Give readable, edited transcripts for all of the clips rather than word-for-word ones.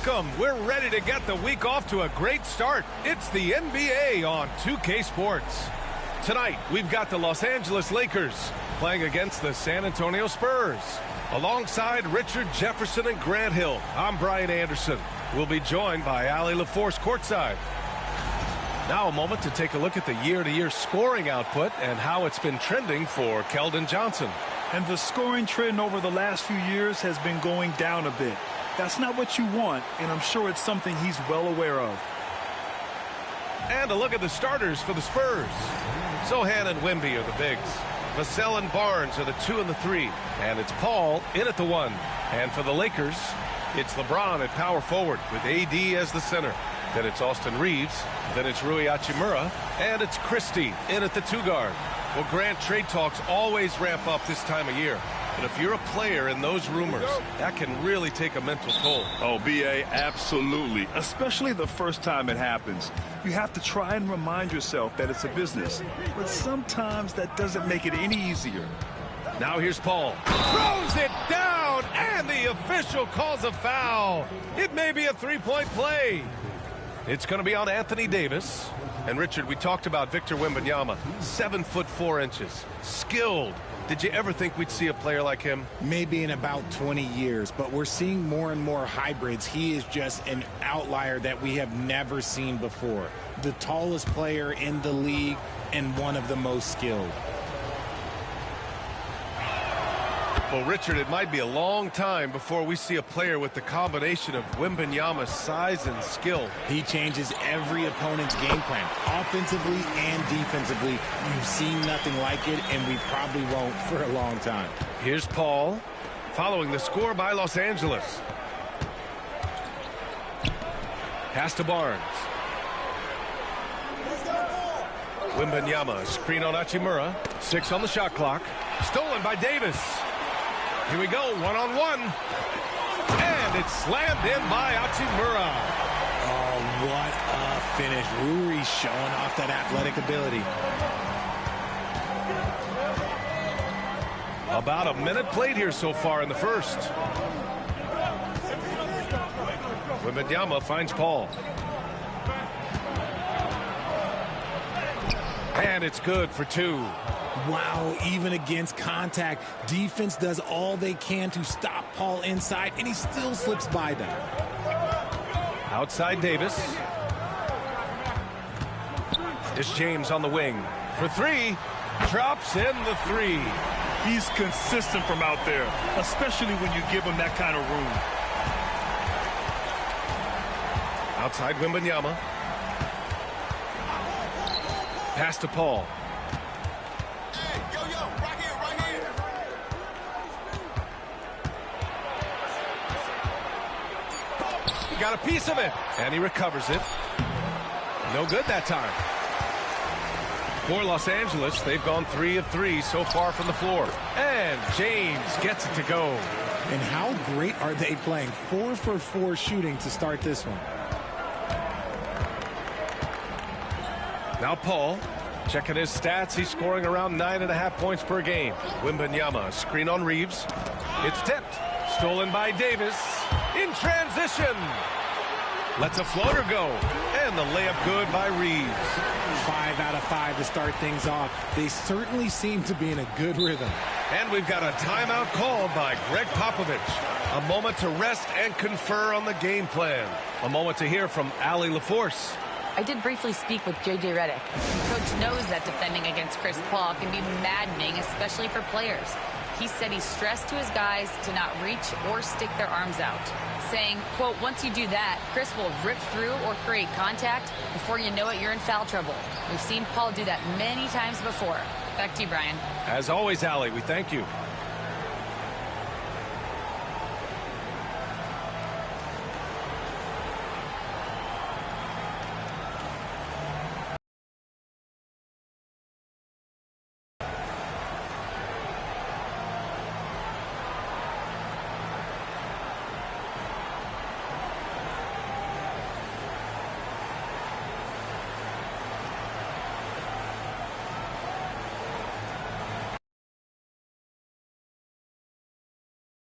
Welcome. We're ready to get the week off to a great start. It's the NBA on 2K Sports. Tonight, we've got the Los Angeles Lakers playing against the San Antonio Spurs. Alongside Richard Jefferson and Grant Hill, I'm Brian Anderson. We'll be joined by Ali LaForce courtside. Now a moment to take a look at the year-to-year scoring output and how it's been trending for Keldon Johnson. And the scoring trend over the last few years has been going down a bit. That's not what you want, and I'm sure it's something he's well aware of. And a look at the starters for the Spurs. Sohan and Wemby are the bigs. Vassell and Barnes are the 2 and the 3. And it's Paul in at the 1. And for the Lakers, it's LeBron at power forward with AD as the center. Then it's Austin Reeves. Then it's Rui Hachimura. And it's Christie in at the 2 guard. Well, Grant, trade talks always ramp up this time of year. But if you're a player in those rumors, that can really take a mental toll. Oh, B.A., absolutely. Especially the first time it happens. You have to try and remind yourself that it's a business. But sometimes that doesn't make it any easier. Now here's Paul. Throws it down, and the official calls a foul. It may be a three-point play. It's going to be on Anthony Davis. And, Richard, we talked about Victor Wembanyama, 7'4", skilled. Did you ever think we'd see a player like him? Maybe in about 20 years, but we're seeing more and more hybrids. He is just an outlier that we have never seen before. The tallest player in the league and one of the most skilled. Well, Richard, it might be a long time before we see a player with the combination of Wembanyama's size and skill. He changes every opponent's game plan, offensively and defensively. You've seen nothing like it, and we probably won't for a long time. Here's Paul, following the score by Los Angeles. Pass to Barnes. Wembanyama, screen on Hachimura. 6 on the shot clock. Stolen by Davis. Here we go, one-on-one. And it's slammed in by Hachimura. Oh, what a finish. Rui showing off that athletic ability. About a minute played here so far in the first. Wembanyama finds Paul. And it's good for 2. Wow, even against contact, defense does all they can to stop Paul inside, and he still slips by them. Outside Davis. It's James on the wing for 3. Drops in the 3. He's consistent from out there, especially when you give him that kind of room. Outside Wembanyama. Pass to Paul. Got a piece of it, and he recovers it. No good that time. For Los Angeles, they've gone 3 of 3 so far from the floor. And James gets it to go. And how great are they playing? 4 for 4 shooting to start this one. Now Paul, checking his stats. He's scoring around 9.5 points per game. Wembanyama, screen on Reeves. It's tipped. Stolen by Davis. In transition. Lets a floater go. And the layup good by Reeves. 5 out of 5 to start things off. They certainly seem to be in a good rhythm. And we've got a timeout called by Greg Popovich. A moment to rest and confer on the game plan. A moment to hear from Ali LaForce. I did briefly speak with J.J. Redick. Coach knows that defending against Chris Paul can be maddening, especially for players. He said he stressed to his guys to not reach or stick their arms out, saying, quote, once you do that, Chris will rip through or create contact. Before you know it, you're in foul trouble. We've seen Paul do that many times before. Back to you, Brian. As always, Ali, we thank you.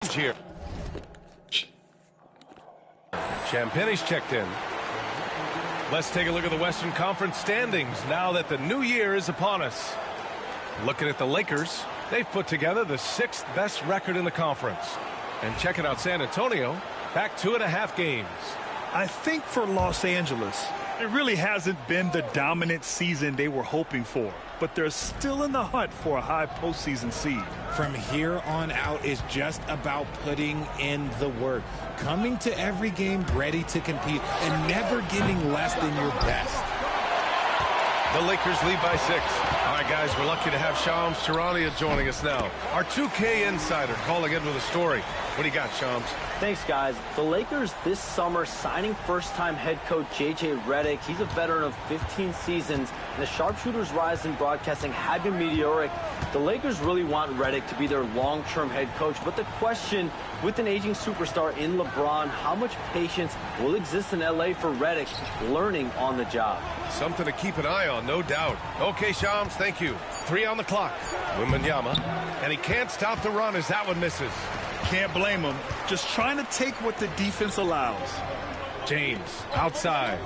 Here. Champagne's checked in. Let's take a look at the Western Conference standings now that the new year is upon us. Looking at the Lakers, they've put together the 6th best record in the conference. And checking out San Antonio, back 2.5 games. I think for Los Angeles, it really hasn't been the dominant season they were hoping for. But they're still in the hunt for a high postseason seed. From here on out is just about putting in the work. Coming to every game ready to compete and never giving less than your best. The Lakers lead by 6. All right, guys, we're lucky to have Shams Charania joining us now. Our 2K insider calling in with a story. What do you got, Shams? Thanks, guys. The Lakers this summer signing first-time head coach J.J. Redick. He's a veteran of 15 seasons, and the sharpshooter's rise in broadcasting had been meteoric. The Lakers really want Redick to be their long-term head coach, but the question, with an aging superstar in LeBron, how much patience will exist in L.A. for Redick learning on the job? Something to keep an eye on, no doubt. Okay, Shams, thank you. 3 on the clock. Wembanyama, and he can't stop the run as that one misses. Can't blame him. Just trying to take what the defense allows. James, outside.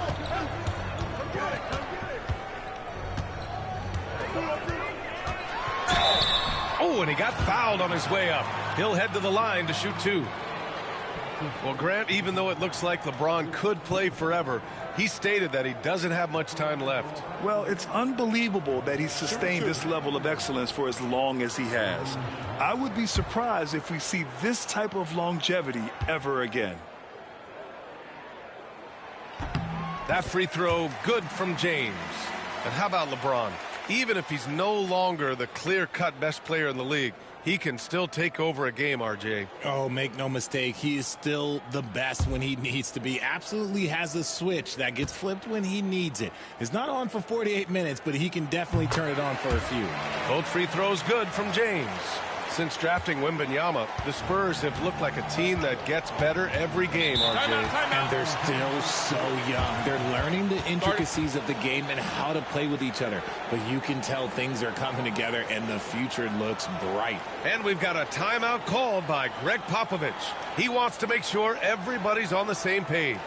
Oh, and he got fouled on his way up. He'll head to the line to shoot 2. Well, Grant, even though it looks like LeBron could play forever, he stated that he doesn't have much time left. Well, it's unbelievable that he's sustained this level of excellence for as long as he has. I would be surprised if we see this type of longevity ever again. That free throw, good from James. And how about LeBron? Even if he's no longer the clear-cut best player in the league, he can still take over a game, RJ. Oh, make no mistake, he is still the best when he needs to be. Absolutely has a switch that gets flipped when he needs it. It's not on for 48 minutes, but he can definitely turn it on for a few. Both free throws good from James. Since drafting Wembanyama, the Spurs have looked like a team that gets better every game, RJ. And they're still so young. They're learning the intricacies of the game and how to play with each other. But you can tell things are coming together and the future looks bright. And we've got a timeout called by Greg Popovich. He wants to make sure everybody's on the same page.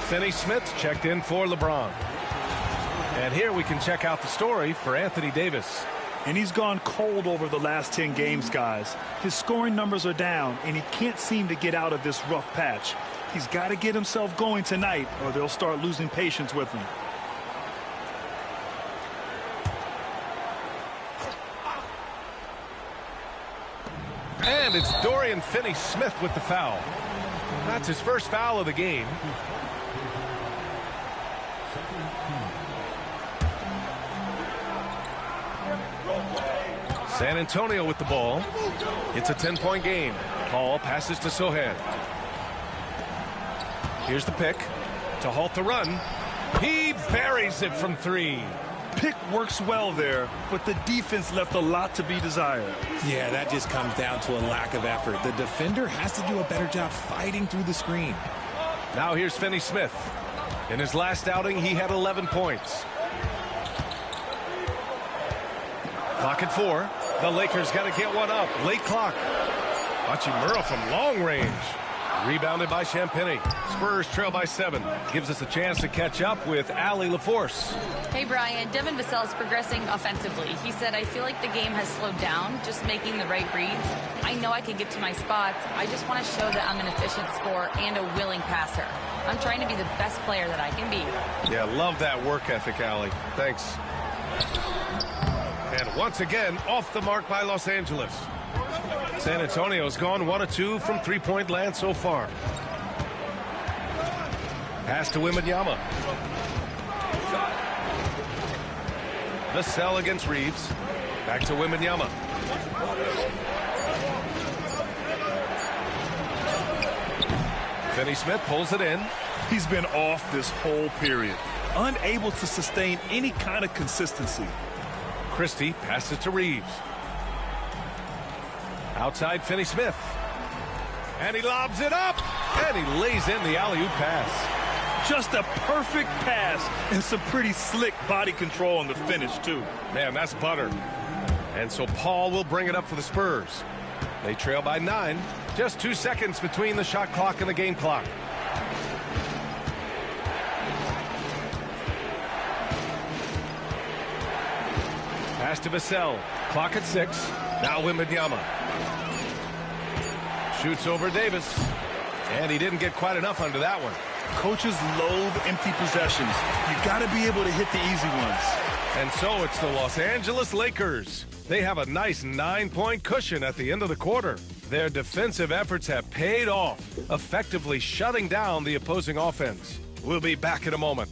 Finney Smith checked in for LeBron. And here we can check out the story for Anthony Davis. And he's gone cold over the last 10 games, guys. His scoring numbers are down, and he can't seem to get out of this rough patch. He's got to get himself going tonight, or they'll start losing patience with him. And it's Dorian Finney-Smith with the foul. That's his first foul of the game. San Antonio with the ball. It's a 10-point game. Paul passes to Sohan. Here's the pick to halt the run. He buries it from 3. Pick works well there, but the defense left a lot to be desired. Yeah, that just comes down to a lack of effort. The defender has to do a better job fighting through the screen. Now here's Finney-Smith. In his last outing, he had 11 points. Clock at 4. The Lakers got to get one up. Late clock. Hachimura from long range. Rebounded by Champagny. Spurs trail by 7. Gives us a chance to catch up with Allie LaForce. Hey, Brian. Devin Vassell is progressing offensively. He said, I feel like the game has slowed down, just making the right reads. I know I can get to my spots. I just want to show that I'm an efficient scorer and a willing passer. I'm trying to be the best player that I can be. Yeah, love that work ethic, Allie. Thanks. And once again, off the mark by Los Angeles. San Antonio's gone 1 of 2 from three-point land so far. Pass to Wembanyama. Vassell against Reeves. Back to Wembanyama. Finney-Smith pulls it in. He's been off this whole period, unable to sustain any kind of consistency. Christie passes to Reeves. Outside Finney-Smith. And he lobs it up. And he lays in the alley-oop pass. Just a perfect pass and some pretty slick body control on the finish, too. Man, that's butter. And so Paul will bring it up for the Spurs. They trail by 9. Just 2 seconds between the shot clock and the game clock. Pass to Vassell. Clock at 6. Now Wembanyama. Shoots over Davis. And he didn't get quite enough under that one. Coaches loathe empty possessions. You got to be able to hit the easy ones. And so it's the Los Angeles Lakers. They have a nice 9-point cushion at the end of the quarter. Their defensive efforts have paid off, effectively shutting down the opposing offense. We'll be back in a moment.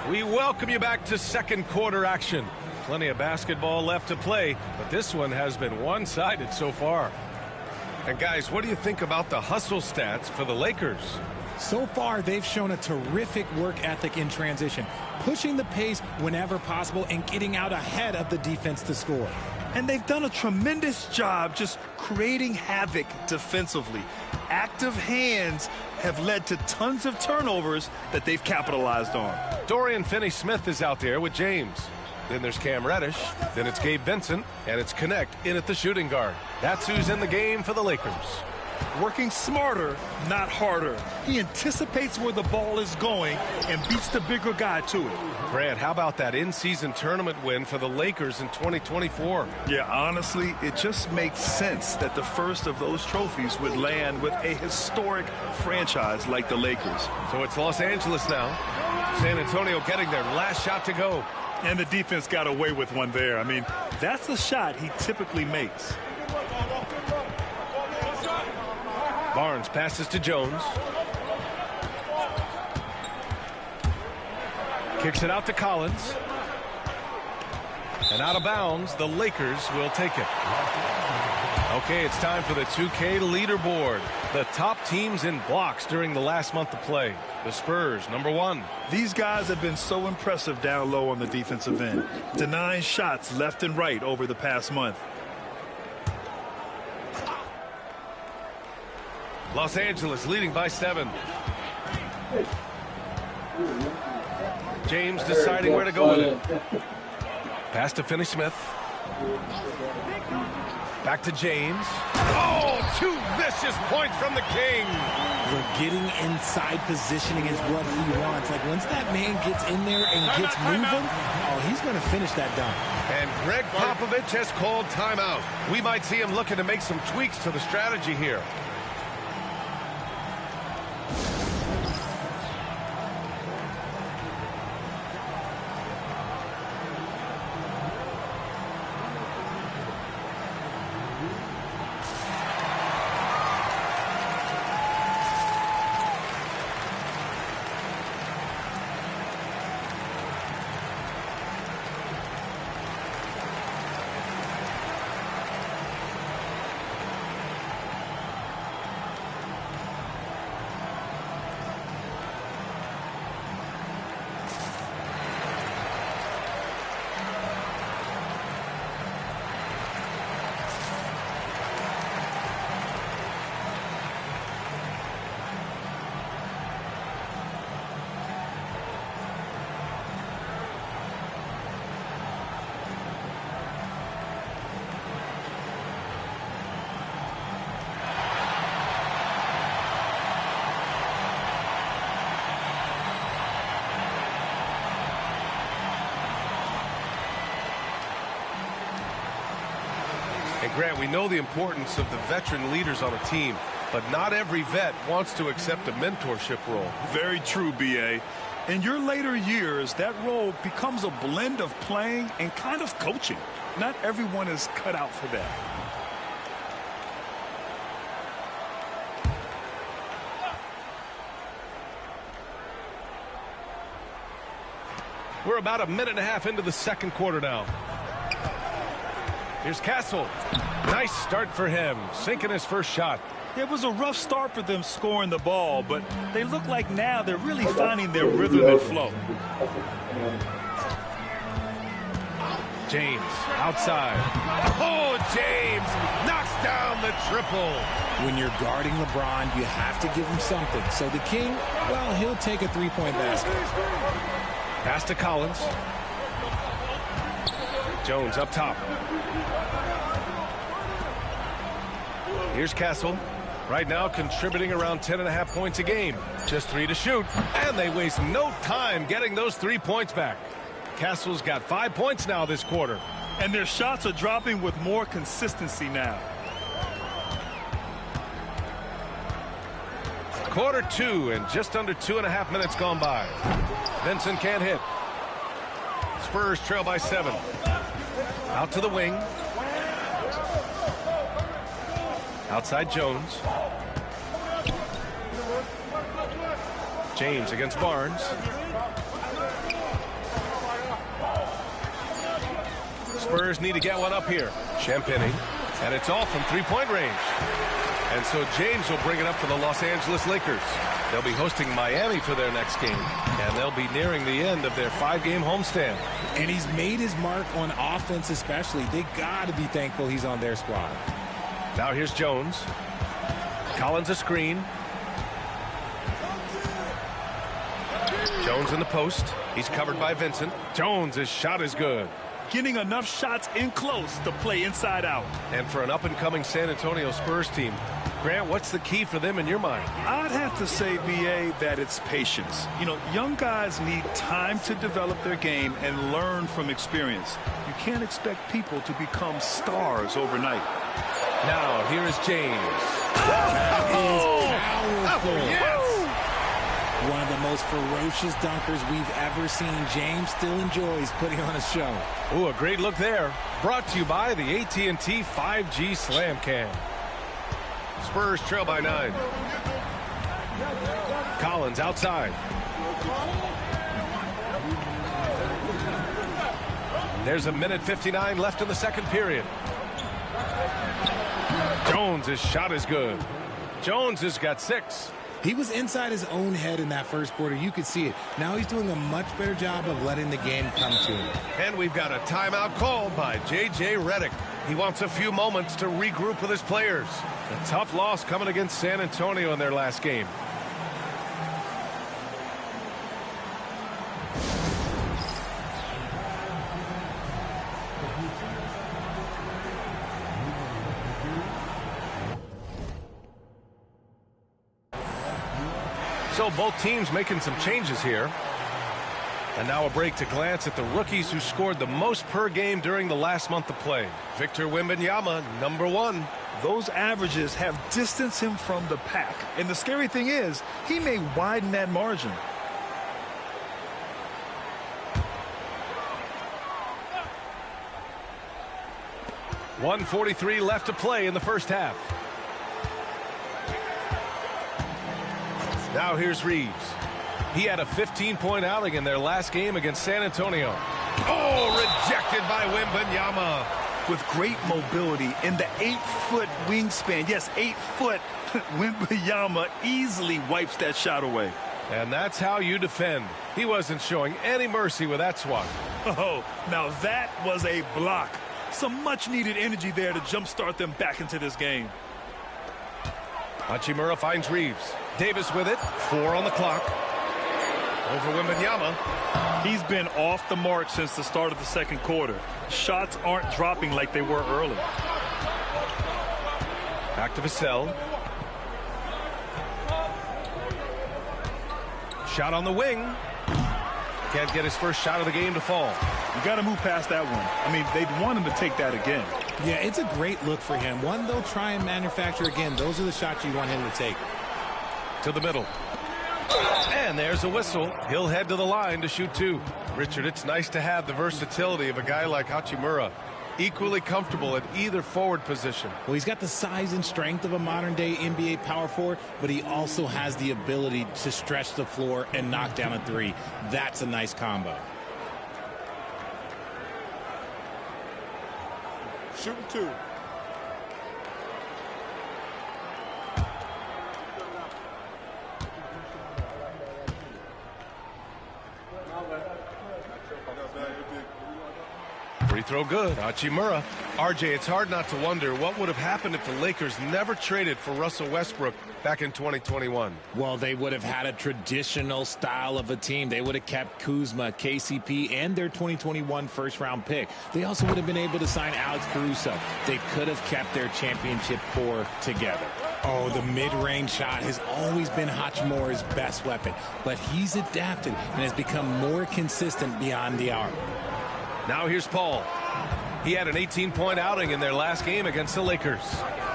We welcome you back to second quarter action. Plenty of basketball left to play, but this one has been one-sided so far. And guys, what do you think about the hustle stats for the Lakers? So far, they've shown a terrific work ethic in transition, pushing the pace whenever possible and getting out ahead of the defense to score. And they've done a tremendous job just creating havoc defensively. Active hands have led to tons of turnovers that they've capitalized on. Dorian Finney-Smith is out there with James. Then there's Cam Reddish. Then it's Gabe Vincent. And it's Connect in at the shooting guard. That's who's in the game for the Lakers. Working smarter, not harder. He anticipates where the ball is going and beats the bigger guy to it. Grant, how about that in-season tournament win for the Lakers in 2024? Yeah, honestly, it just makes sense that the first of those trophies would land with a historic franchise like the Lakers. So it's Los Angeles now. San Antonio getting their last shot to go. And the defense got away with one there. I mean, that's the shot he typically makes. Barnes passes to Jones. Kicks it out to Collins. And out of bounds, the Lakers will take it. Okay, it's time for the 2K leaderboard. The top teams in blocks during the last month of play. The Spurs, number 1. These guys have been so impressive down low on the defensive end, denying shots left and right over the past month. Los Angeles leading by 7. James deciding where to go with it. Pass to Finney-Smith. Back to James. Oh, 2 vicious points from the King. We're getting inside positioning is what he wants. Like, once that man gets in there and gets moving, oh, he's going to finish that dunk. And Greg Popovich has called timeout. We might see him looking to make some tweaks to the strategy here. Grant, we know the importance of the veteran leaders on a team, but not every vet wants to accept a mentorship role. Very true, B.A. In your later years, that role becomes a blend of playing and kind of coaching. Not everyone is cut out for that. We're about a minute and a half into the second quarter now. Here's Castle. Nice start for him, sinking his first shot. It was a rough start for them scoring the ball, but they look like now they're really finding their rhythm and flow. James outside. Oh, James knocks down the triple. When you're guarding LeBron, you have to give him something. So the King, well, he'll take a three-point basket. Pass to Collins. Jones up top. Here's Castle. Right now contributing around 10.5 points a game. Just 3 to shoot. And they waste no time getting those 3 points back. Castle's got 5 points now this quarter. And their shots are dropping with more consistency now. Quarter 2 and just under 2.5 minutes gone by. Vincent can't hit. Spurs trail by 7. Out to the wing. Outside Jones. James against Barnes. Spurs need to get one up here. Champagny. And it's all from three-point range. And so James will bring it up for the Los Angeles Lakers. They'll be hosting Miami for their next game. And they'll be nearing the end of their 5-game homestand. And he's made his mark on offense especially. They got to be thankful he's on their squad. Now here's Jones. Collins a screen. Jones in the post. He's covered by Vincent. Jones' shot is good. Getting enough shots in close to play inside out. And for an up-and-coming San Antonio Spurs team, Grant, what's the key for them in your mind? I'd have to say, B.A., that it's patience. You know, young guys need time to develop their game and learn from experience. You can't expect people to become stars overnight. Now, here is James. That is powerful. Oh, yes. One of the most ferocious dunkers we've ever seen. James still enjoys putting on a show. Ooh, a great look there. Brought to you by the AT&T 5G Slam Cam. Spurs trail by 9. Collins outside. There's a minute 59 left in the second period. Jones' shot is good. Jones has got 6. He was inside his own head in that first quarter. You could see it. Now he's doing a much better job of letting the game come to him. And we've got a timeout called by J.J. Redick. He wants a few moments to regroup with his players. A tough loss coming against San Antonio in their last game. So both teams making some changes here. And now a break to glance at the rookies who scored the most per game during the last month of play. Victor Wembanyama, number 1. Those averages have distanced him from the pack. And the scary thing is, he may widen that margin. .143 left to play in the first half. Now here's Reeves. He had a 15-point outing in their last game against San Antonio. Oh, rejected by Wembanyama. With great mobility in the 8-foot wingspan. Yes, 8 foot. Wembanyama easily wipes that shot away. And that's how you defend. He wasn't showing any mercy with that swat. Oh, now that was a block. Some much-needed energy there to jumpstart them back into this game. Hachimura finds Reeves. Davis with it. 4 on the clock. Over Wembanyama. He's been off the mark since the start of the second quarter. Shots aren't dropping like they were early. Back to Vassell. Shot on the wing. Can't get his first shot of the game to fall. You got to move past that one. I mean, they'd want him to take that again. Yeah, it's a great look for him. One they'll try and manufacture again. Those are the shots you want him to take. To the middle. And there's a whistle. He'll head to the line to shoot 2. Richard, it's nice to have the versatility of a guy like Hachimura. Equally comfortable at either forward position. Well, he's got the size and strength of a modern-day NBA power forward, but he also has the ability to stretch the floor and knock down a 3. That's a nice combo. Shooting 2. Free throw good. Hachimura. RJ, it's hard not to wonder what would have happened if the Lakers never traded for Russell Westbrook back in 2021. Well, they would have had a traditional style of a team. They would have kept Kuzma, KCP, and their 2021 first-round pick. They also would have been able to sign Alex Caruso. They could have kept their championship core together. Oh, the mid-range shot has always been Hachimura's best weapon, but he's adapted and has become more consistent beyond the arc. Now here's Paul. He had an 18-point outing in their last game against the Lakers.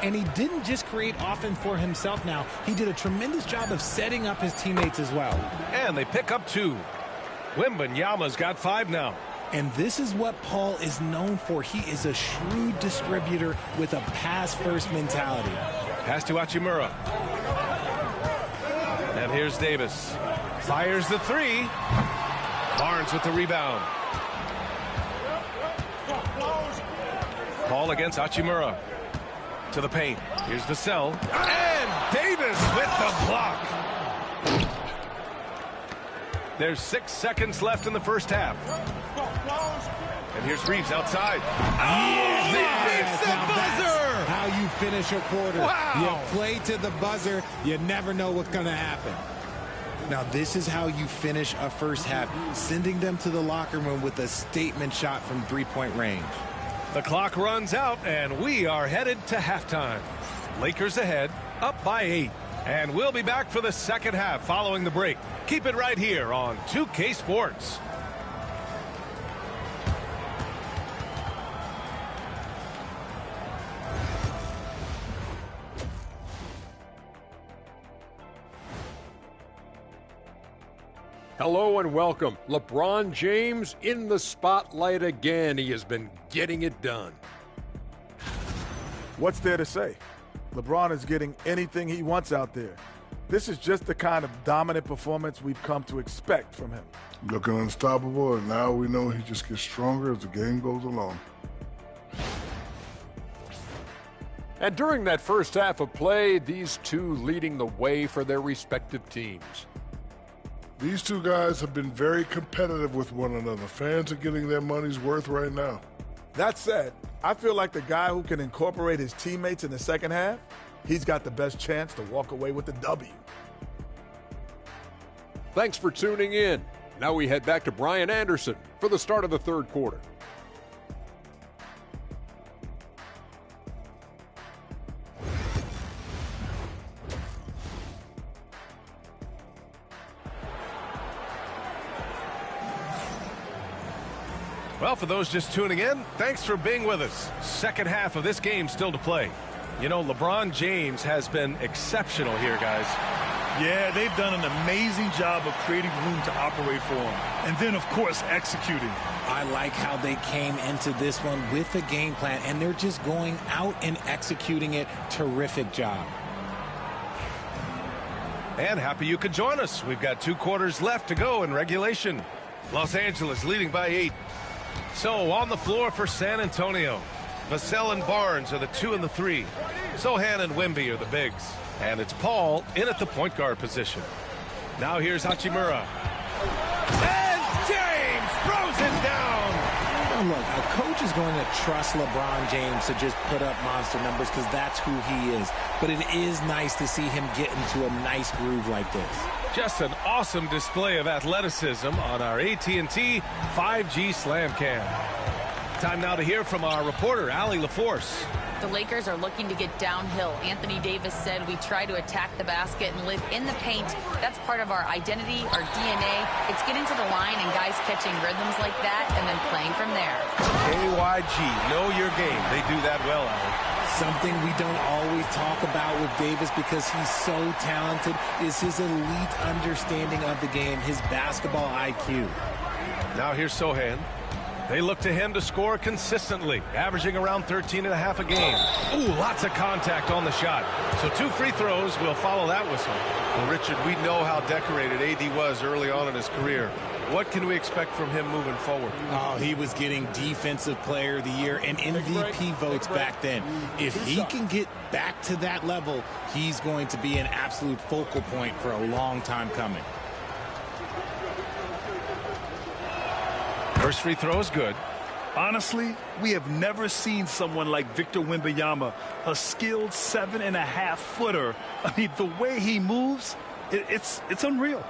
And he didn't just create offense for himself now. He did a tremendous job of setting up his teammates as well. And they pick up 2. Wembanyama's got 5 now. And this is what Paul is known for. He is a shrewd distributor with a pass-first mentality. Pass to Hachimura. And here's Davis. Fires the 3. Barnes with the rebound. Paul against Hachimura. To the paint. Here's Vassell. And Davis with the block. There's 6 seconds left in the first half. And here's Reeves outside. Oh, he beats the buzzer! How you finish a quarter. Wow. You play to the buzzer. You never know what's going to happen. Now, this is how you finish a first half, sending them to the locker room with a statement shot from three-point range. The clock runs out, and we are headed to halftime. Lakers ahead, up by 8. And we'll be back for the second half following the break. Keep it right here on 2K Sports. Hello and welcome. LeBron James in the spotlight again. He has been getting it done. What's there to say? LeBron is getting anything he wants out there. This is just the kind of dominant performance we've come to expect from him. Looking unstoppable, and now we know he just gets stronger as the game goes along. And during that first half of play, these two leading the way for their respective teams. These two guys have been very competitive with one another. Fans are getting their money's worth right now. That said, I feel like the guy who can incorporate his teammates in the second half, he's got the best chance to walk away with the W. Thanks for tuning in. Now we head back to Brian Anderson for the start of the third quarter. Well, for those just tuning in, thanks for being with us. Second half of this game still to play. You know, LeBron James has been exceptional here, guys. Yeah, they've done an amazing job of creating room to operate for him. And then, of course, executing. I like how they came into this one with a game plan, and they're just going out and executing it. Terrific job. And happy you could join us. We've got 2 quarters left to go in regulation. Los Angeles leading by 8. So on the floor for San Antonio, Vassell and Barnes are the 2 and the 3. Sohan and Wemby are the bigs. And it's Paul in at the point guard position. Now here's Hachimura. And James throws it down. Now look, a coach is going to trust LeBron James to just put up monster numbers because that's who he is. But it is nice to see him get into a nice groove like this. Just an awesome display of athleticism on our AT&T 5G Slam Cam. Time now to hear from our reporter, Allie LaForce. The Lakers are looking to get downhill. Anthony Davis said we try to attack the basket and live in the paint. That's part of our identity, our DNA. It's getting to the line and guys catching rhythms like that and then playing from there. KYG, know your game. They do that well, Alan. Something we don't always talk about with Davis because he's so talented is his elite understanding of the game, his basketball IQ. Now here's Sohan. They look to him to score consistently, averaging around 13.5 a game. Ooh, lots of contact on the shot. So 2 free throws will follow that whistle. Well, Richard, we know how decorated AD was early on in his career. What can we expect from him moving forward? Oh, he was getting Defensive Player of the Year and MVP votes back then. If he can get back to that level, he's going to be an absolute focal point for a long time coming. First free throw is good. Honestly, we have never seen someone like Victor Wembanyama, a skilled 7.5-footer. I mean, the way he moves, it's unreal.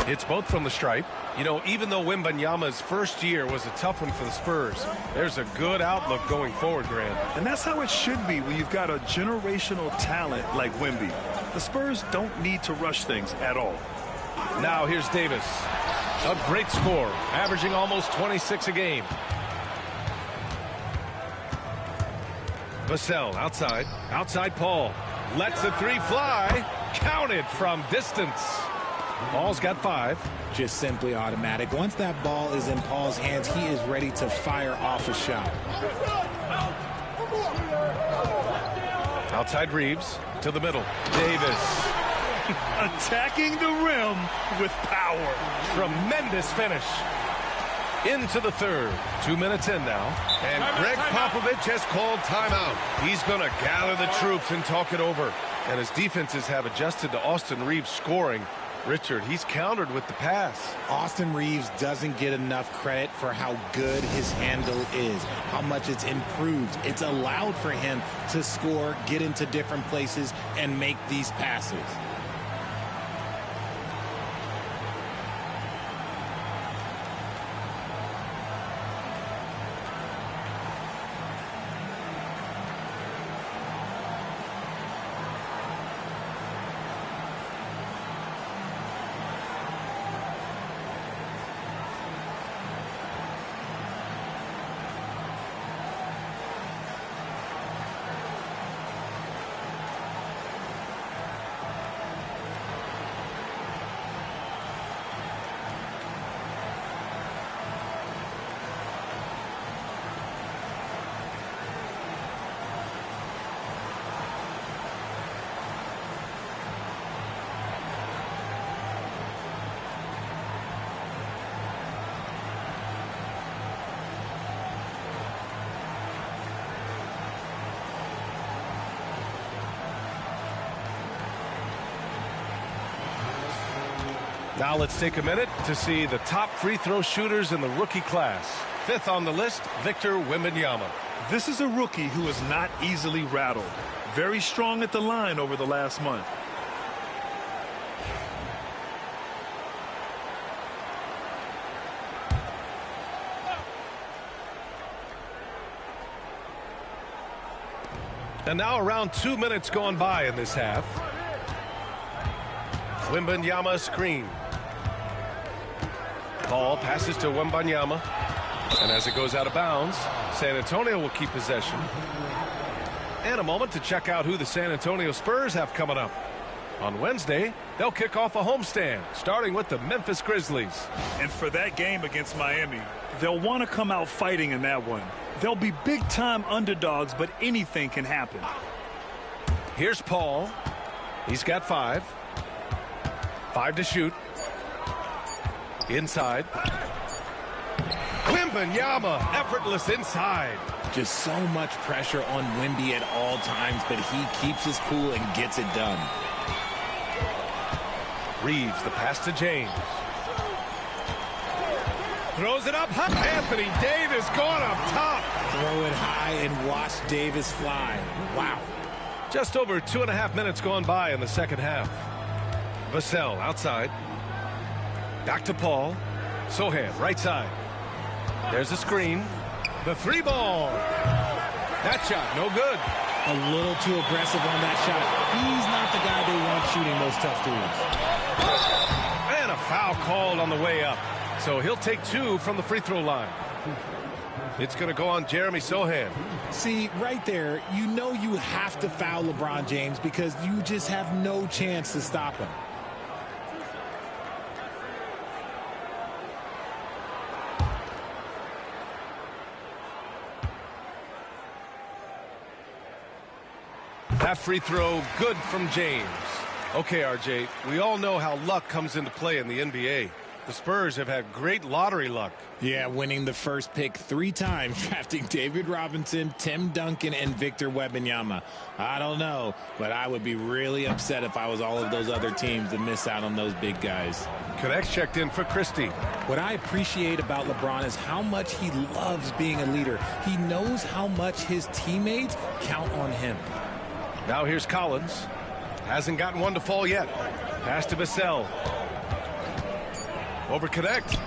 It's both from the stripe. You know, even though Wembanyama's first year was a tough one for the Spurs, there's a good outlook going forward, Grant. And that's how it should be when you've got a generational talent like Wemby. The Spurs don't need to rush things at all. Now here's Davis. A great score, averaging almost 26 a game. Vassell outside. Outside Paul. Lets the 3 fly. Counted from distance. Paul's got 5. Just simply automatic. Once that ball is in Paul's hands, he is ready to fire off a shot. Outside Reeves to the middle. Davis. Attacking the rim with power. Tremendous finish. Into the third. 2 minutes in now. And Greg Popovich has called timeout. He's going to gather the troops and talk it over. And his defenses have adjusted to Austin Reeves scoring. Richard, he's countered with the pass. Austin Reeves doesn't get enough credit for how good his handle is, how much it's improved. It's allowed for him to score, get into different places, and make these passes. Now let's take a minute to see the top free throw shooters in the rookie class. 5th on the list, Victor Wembanyama. This is a rookie who is not easily rattled. Very strong at the line over the last month. And now around 2 minutes gone by in this half. Wembanyama screen. Paul passes to Wembanyama. And as it goes out of bounds, San Antonio will keep possession. And a moment to check out who the San Antonio Spurs have coming up. On Wednesday, they'll kick off a homestand, starting with the Memphis Grizzlies. And for that game against Miami, they'll want to come out fighting in that one. They'll be big-time underdogs, but anything can happen. Here's Paul. He's got 5. 5 to shoot. Inside. Wembanyama, effortless inside. Just so much pressure on Wemby at all times, but he keeps his cool and gets it done. Reeves, the pass to James. Throws it up. Anthony Davis going up top. Throw it high and watch Davis fly. Wow. Just over 2.5 minutes gone by in the second half. Vassell outside. Back to Paul. Sohan, right side. There's a screen. The three ball. That shot, no good. A little too aggressive on that shot. He's not the guy they want shooting those tough threes. And a foul called on the way up. So he'll take 2 from the free throw line. It's going to go on Jeremy Sohan. See, right there, you know you have to foul LeBron James because you just have no chance to stop him. That free throw, good from James. Okay, RJ, we all know how luck comes into play in the NBA. The Spurs have had great lottery luck. Yeah, winning the first pick 3 times, drafting David Robinson, Tim Duncan, and Victor Wembanyama. I don't know, but I would be really upset if I was all of those other teams to miss out on those big guys. Connects checked in for Christie. What I appreciate about LeBron is how much he loves being a leader. He knows how much his teammates count on him. Now here's Collins. Hasn't gotten one to fall yet. Pass to Vassell. Over connect.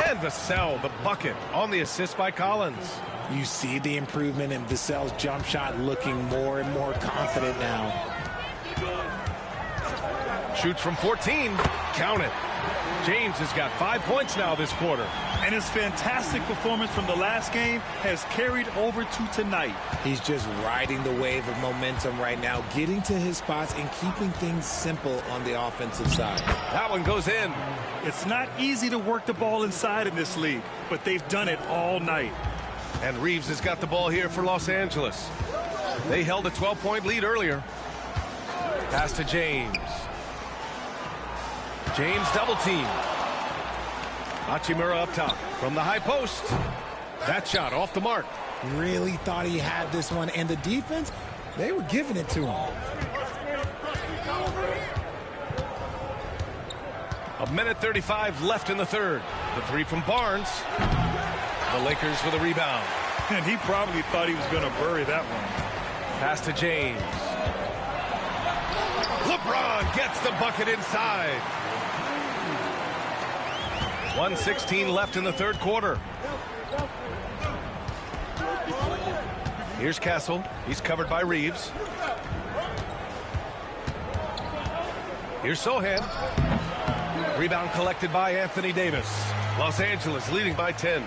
And Vassell, the bucket, on the assist by Collins. You see the improvement in Vassell's jump shot, looking more and more confident now. Shoots from 14. Count it. James has got 5 points now this quarter. And his fantastic performance from the last game has carried over to tonight. He's just riding the wave of momentum right now, getting to his spots and keeping things simple on the offensive side. That one goes in. It's not easy to work the ball inside in this league, but they've done it all night. And Reeves has got the ball here for Los Angeles. They held a 12-point lead earlier. Pass to James. James double team. Hachimura up top from the high post. That shot off the mark. Really thought he had this one, and the defense, they were giving it to him. A minute 35 left in the third. The three from Barnes. The Lakers with a rebound. And he probably thought he was going to bury that one. Pass to James. LeBron gets the bucket inside. 1:16 left in the third quarter. Here's Castle. He's covered by Reeves. Here's Sohan. Rebound collected by Anthony Davis. Los Angeles leading by 10.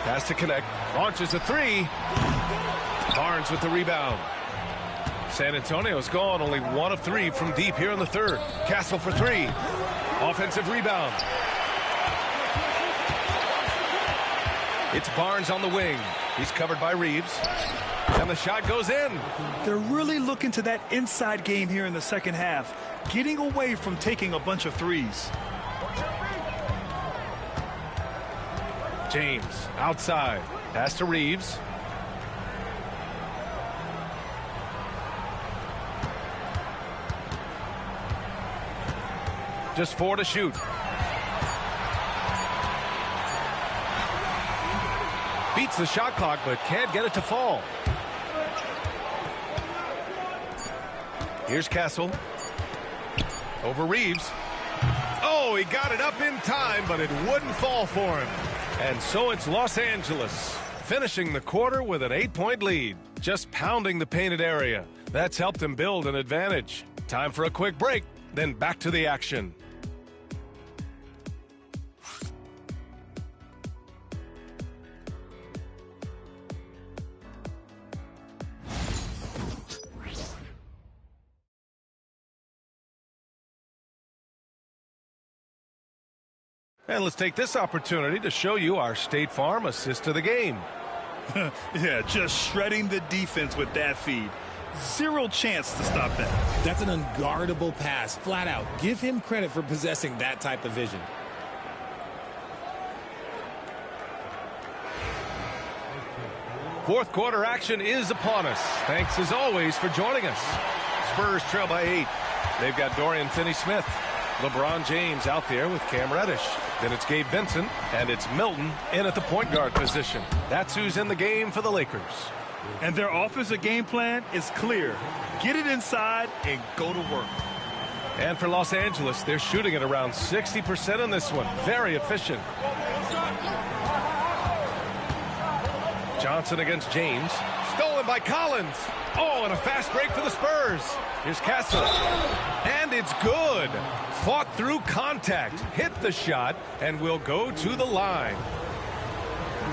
Pass to connect. Launches a three. Barnes with the rebound. San Antonio's gone only 1 of 3 from deep here in the third. Castle for 3. Offensive rebound. It's Barnes on the wing. He's covered by Reeves. And the shot goes in. They're really looking to that inside game here in the second half, getting away from taking a bunch of threes. James outside. Pass to Reeves. Just 4 to shoot. Beats the shot clock, but can't get it to fall. Here's Castle. Over Reeves. Oh, he got it up in time, but it wouldn't fall for him. And so it's Los Angeles, finishing the quarter with an 8-point lead. Just pounding the painted area. That's helped them build an advantage. Time for a quick break, then back to the action. And let's take this opportunity to show you our State Farm assist to the game. Yeah, just shredding the defense with that feed. Zero chance to stop that. That's an unguardable pass, flat out. Give him credit for possessing that type of vision. Fourth quarter action is upon us. Thanks as always for joining us. Spurs trail by 8. They've got Dorian Finney-Smith. LeBron James out there with Cam Reddish. Then it's Gabe Vincent, and it's Milton in at the point guard position. That's who's in the game for the Lakers. And their offensive game plan is clear. Get it inside and go to work. And for Los Angeles, they're shooting at around 60% on this one. Very efficient. Johnson against James. Stolen by Collins. Oh, and a fast break for the Spurs. Here's Castle. And it's good. Fought through contact. Hit the shot and will go to the line.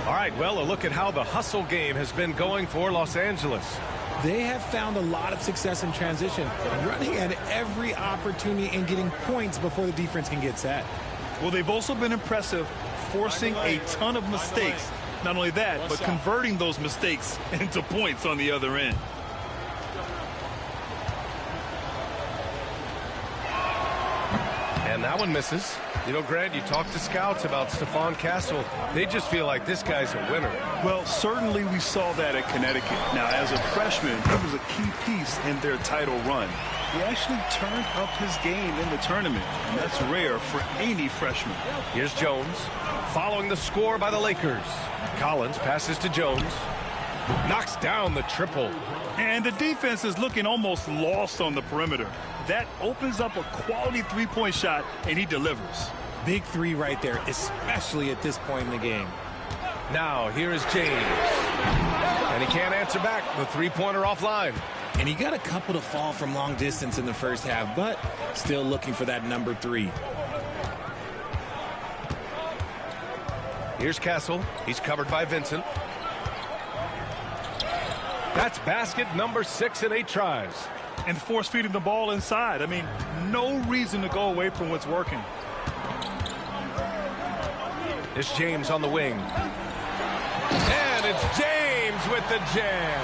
All right, well, a look at how the hustle game has been going for Los Angeles. They have found a lot of success in transition, running at every opportunity and getting points before the defense can get set. Well, they've also been impressive, forcing a ton of mistakes. Not only that, but converting those mistakes into points on the other end. And that one misses. You know, Grant, you talk to scouts about Stephon Castle. They just feel like this guy's a winner. Well, certainly we saw that at Connecticut. Now, as a freshman, he was a key piece in their title run. He actually turned up his game in the tournament, and that's rare for any freshman. Here's Jones, following the score by the Lakers. Collins passes to Jones. Knocks down the triple. And the defense is looking almost lost on the perimeter. That opens up a quality three-point shot, and he delivers. Big three right there, especially at this point in the game. Now, here is James. And he can't answer back. The three-pointer offline. And he got a couple to fall from long distance in the first half, but still looking for that number 3. Here's Castle. He's covered by Vincent. That's basket number 6 in 8 tries. And force-feeding the ball inside. I mean, no reason to go away from what's working. It's James on the wing. And it's James with the jam.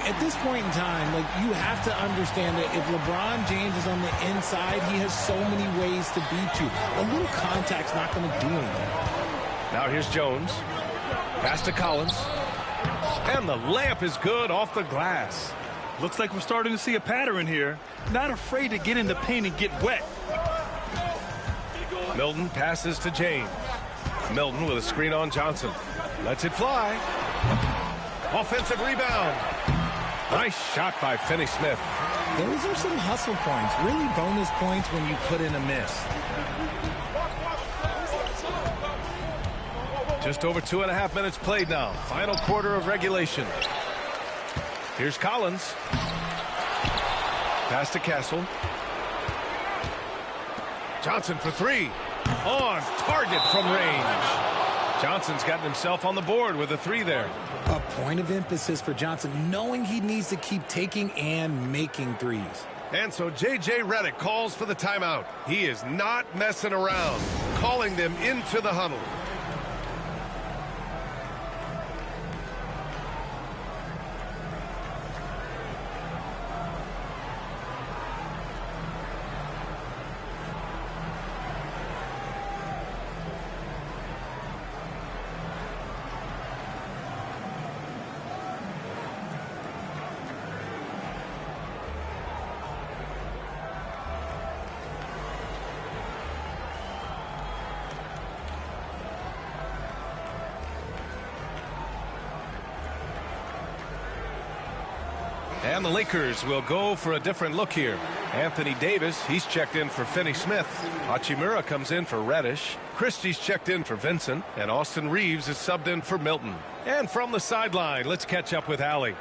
At this point in time, you have to understand that if LeBron James is on the inside, he has so many ways to beat you. A little contact's not going to do anything. Now here's Jones. Pass to Collins. And the layup is good off the glass. Looks like we're starting to see a pattern here. Not afraid to get in the paint and get wet. Milton passes to James. Milton with a screen on Johnson. Lets it fly. Offensive rebound. Nice shot by Finney-Smith. Those are some hustle points. Really bonus points when you put in a miss. Just over 2.5 minutes played now. Final quarter of regulation. Here's Collins. Pass to Castle. Johnson for 3. On target from range. Johnson's gotten himself on the board with a 3 there. A point of emphasis for Johnson, knowing he needs to keep taking and making threes. And so J.J. Redick calls for the timeout. He is not messing around, calling them into the huddle. And the Lakers will go for a different look here. Anthony Davis, he's checked in for Finney-Smith. Hachimura comes in for Reddish. Christie's checked in for Vincent. And Austin Reeves is subbed in for Milton. And from the sideline, let's catch up with Allie.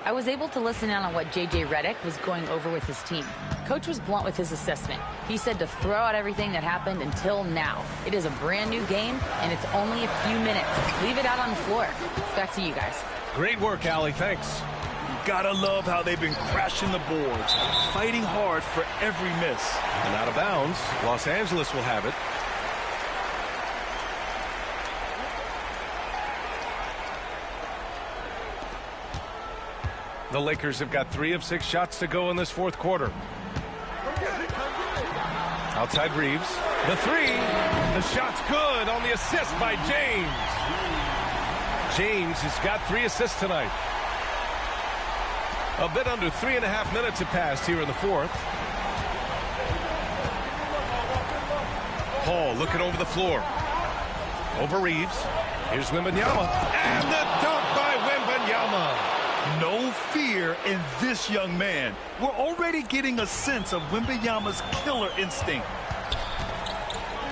I was able to listen in on what J.J. Redick was going over with his team. Coach was blunt with his assessment. He said to throw out everything that happened until now. It is a brand new game, and it's only a few minutes. Leave it out on the floor. It's back to you guys. Great work, Allie. Thanks. Gotta love how they've been crashing the boards, fighting hard for every miss. And out of bounds, Los Angeles will have it. The Lakers have got 3 of 6 shots to go in this fourth quarter. Outside Reeves. The 3. The shot's good on the assist by James. James has got 3 assists tonight. A bit under 3.5 minutes have passed here in the fourth. Paul looking over the floor. Over Reeves. Here's Wembanyama. And the dunk by Wembanyama. No fear in this young man. We're already getting a sense of Wembanyama's killer instinct.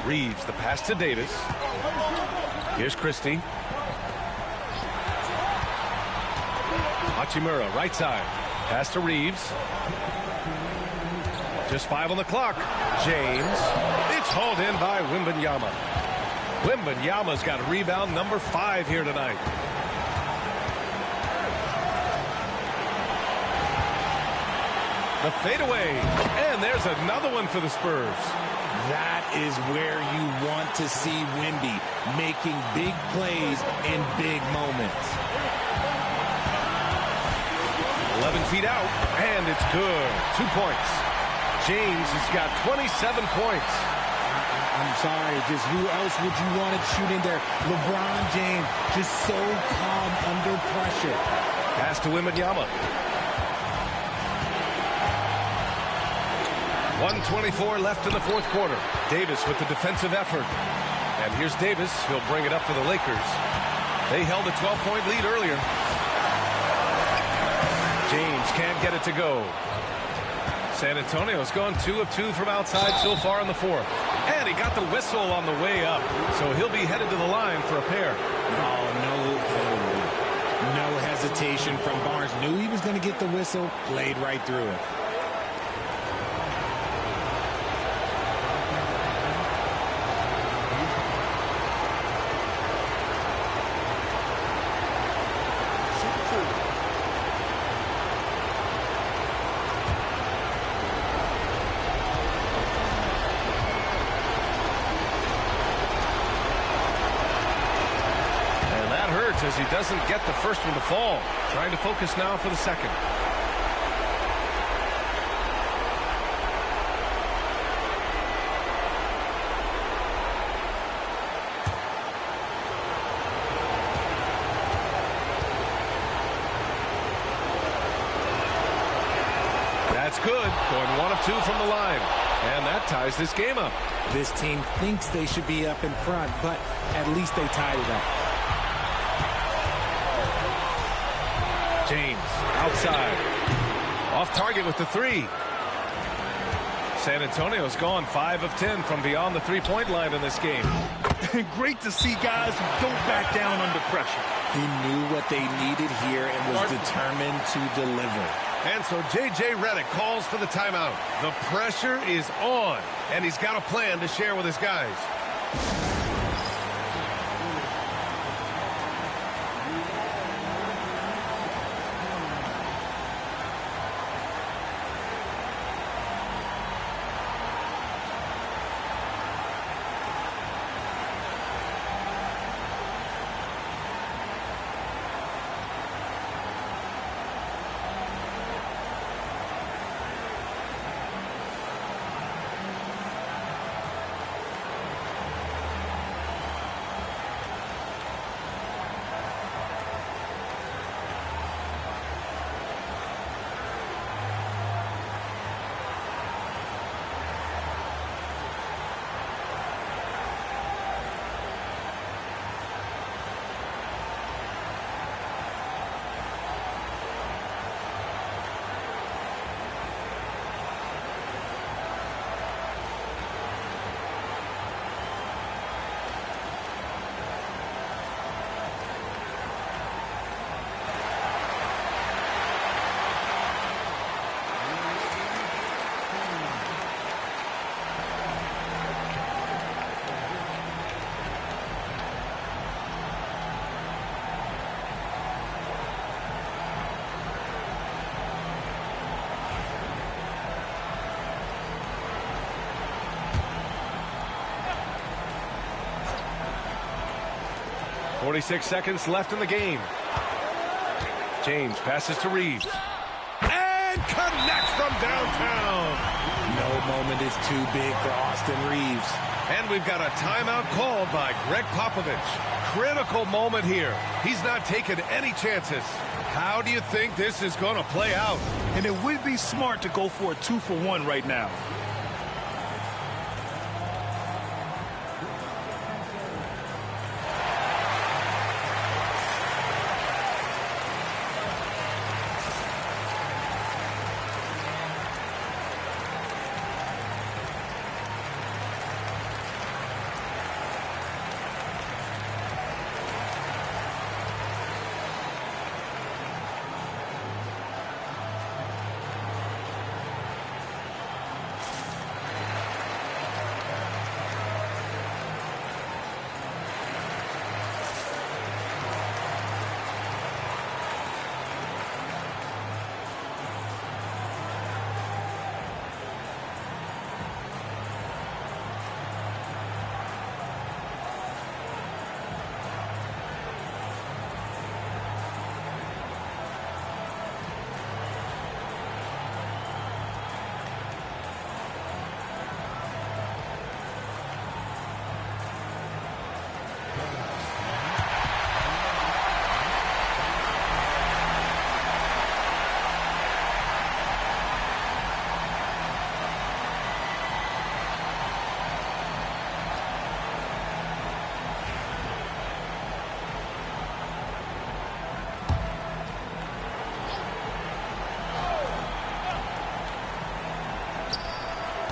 Reeves, the pass to Davis. Here's Christie. Hachimura, right side. Pass to Reeves. Just 5 on the clock. James. It's hauled in by Wembanyama. Wembanyama's got rebound number 5 here tonight. The fadeaway. And there's another one for the Spurs. That is where you want to see Wemby, making big plays in big moments. 11 feet out, and it's good. 2 points. James has got 27 points. I'm sorry, just who else would you want it shooting there? LeBron James, just so calm under pressure. Pass to Wembanyama. 1:24 left in the fourth quarter. Davis with the defensive effort. And here's Davis. He'll bring it up for the Lakers. They held a 12-point lead earlier. James can't get it to go. San Antonio's gone 2 of 2 from outside so far in the fourth. And he got the whistle on the way up. So he'll be headed to the line for a pair. No hesitation from Barnes. Knew he was going to get the whistle. Played right through it. As he doesn't get the first one to fall. Trying to focus now for the second. That's good. Going 1 of 2 from the line. And that ties this game up. This team thinks they should be up in front, but at least they tied it up. James outside. Off target with the 3. San Antonio's gone 5 of 10 from beyond the 3-point line in this game. Great to see guys who don't back down under pressure. He knew what they needed here and was determined to deliver. And so J.J. Redick calls for the timeout. The pressure is on, and he's got a plan to share with his guys. .46 seconds left in the game. James passes to Reeves. And connects from downtown. No moment is too big for Austin Reeves. And we've got a timeout called by Greg Popovich. Critical moment here. He's not taking any chances. How do you think this is going to play out? And it would be smart to go for a 2-for-1 right now.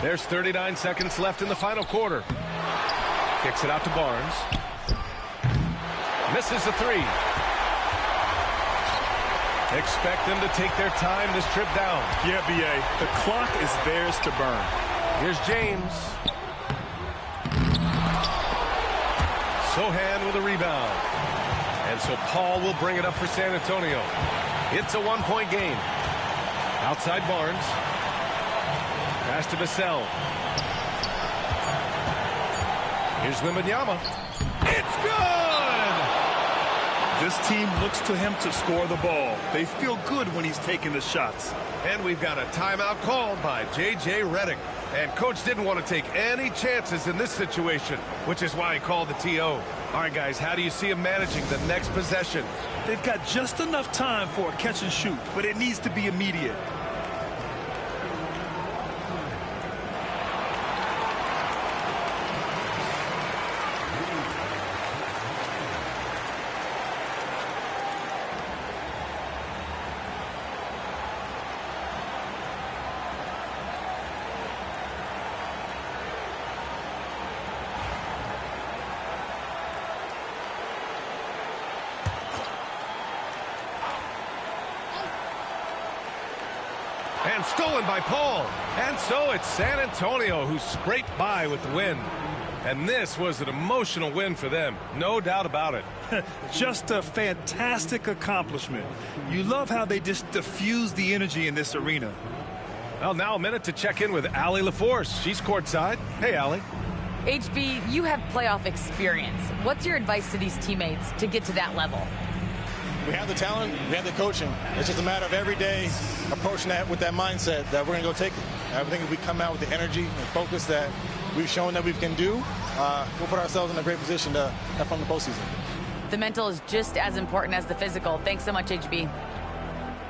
There's 39 seconds left in the final quarter. Kicks it out to Barnes. Misses the three. Expect them to take their time this trip down. Yeah, B.A., the clock is theirs to burn. Here's James. Sohan with a rebound. And so Paul will bring it up for San Antonio. It's a one-point game. Outside Barnes. Pass to Vassell. Here's Wembanyama. It's good! This team looks to him to score the ball. They feel good when he's taking the shots. And we've got a timeout called by J.J. Redick. And Coach didn't want to take any chances in this situation, which is why he called the T.O. All right, guys, how do you see him managing the next possession? They've got just enough time for a catch and shoot, but it needs to be immediate. And stolen by Paul. And so it's San Antonio who scraped by with the win. And this was an emotional win for them. No doubt about it. Just a fantastic accomplishment. You love how they just diffuse the energy in this arena. Well, now a minute to check in with Allie LaForce. She's courtside. Hey, Allie. HB, you have playoff experience. What's your advice to these teammates to get to that level? We have the talent, we have the coaching. It's just a matter of every day approaching that with that mindset that we're going to go take it. I think if we come out with the energy and focus that we've shown that we can do, we'll put ourselves in a great position to have fun in the postseason. The mental is just as important as the physical. Thanks so much, HB.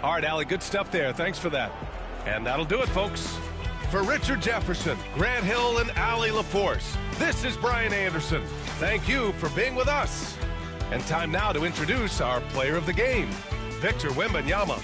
All right, Allie, good stuff there. Thanks for that. And that'll do it, folks. For Richard Jefferson, Grant Hill, and Allie LaForce, this is Brian Anderson. Thank you for being with us. And time now to introduce our player of the game, Victor Wembanyama.